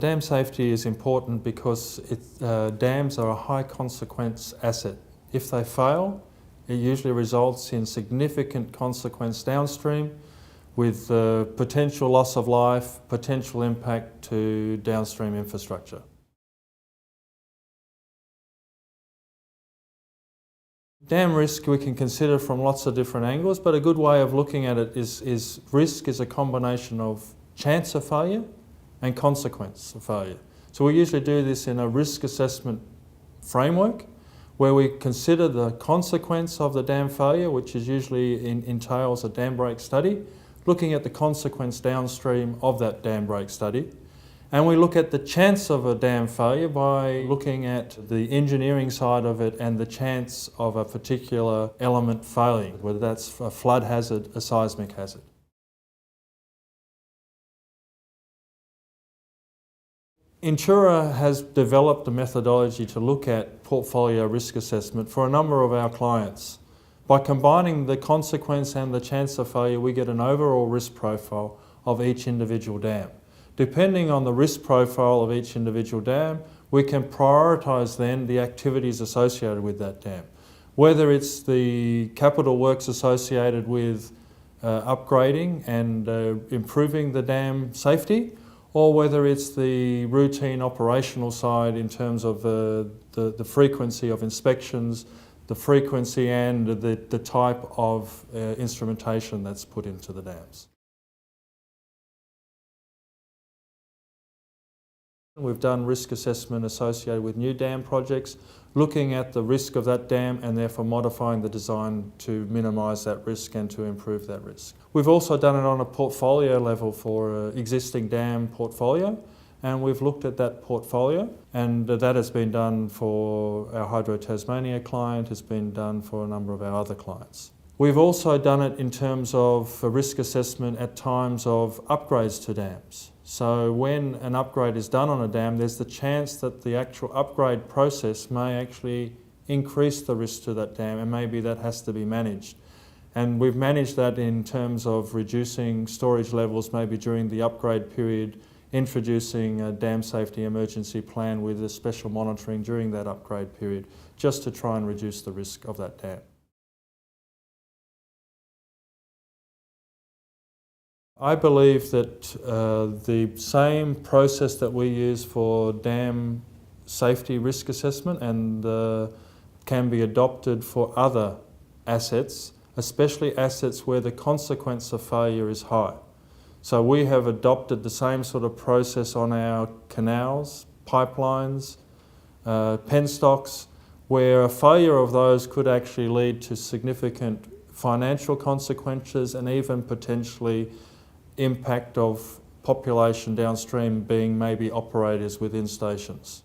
Dam safety is important because dams are a high consequence asset. If they fail, it usually results in significant consequence downstream with potential loss of life, potential impact to downstream infrastructure. Dam risk we can consider from lots of different angles, but a good way of looking at it is risk is a combination of chance of failure and consequence of failure. So we usually do this in a risk assessment framework where we consider the consequence of the dam failure, which is usually entails a dam break study, looking at the consequence downstream of that dam break study. And we look at the chance of a dam failure by looking at the engineering side of it and the chance of a particular element failing, whether that's a flood hazard, a seismic hazard. Intura has developed a methodology to look at portfolio risk assessment for a number of our clients. By combining the consequence and the chance of failure, we get an overall risk profile of each individual dam. Depending on the risk profile of each individual dam, we can prioritise then the activities associated with that dam. Whether it's the capital works associated with upgrading and improving the dam safety, or whether it's the routine operational side in terms of the frequency of inspections, the frequency and the type of instrumentation that's put into the dams. We've done risk assessment associated with new dam projects, looking at the risk of that dam and therefore modifying the design to minimise that risk and to improve that risk. We've also done it on a portfolio level for an existing dam portfolio, and we've looked at that portfolio, and that has been done for our Hydro Tasmania client, has been done for a number of our other clients. We've also done it in terms of a risk assessment at times of upgrades to dams. So when an upgrade is done on a dam, there's the chance that the actual upgrade process may actually increase the risk to that dam, and maybe that has to be managed. And we've managed that in terms of reducing storage levels maybe during the upgrade period, introducing a dam safety emergency plan with a special monitoring during that upgrade period, just to try and reduce the risk of that dam. I believe that the same process that we use for dam safety risk assessment and can be adopted for other assets, especially assets where the consequence of failure is high. So we have adopted the same sort of process on our canals, pipelines, penstocks, where a failure of those could actually lead to significant financial consequences and even potentially impact of population downstream being maybe operators within stations.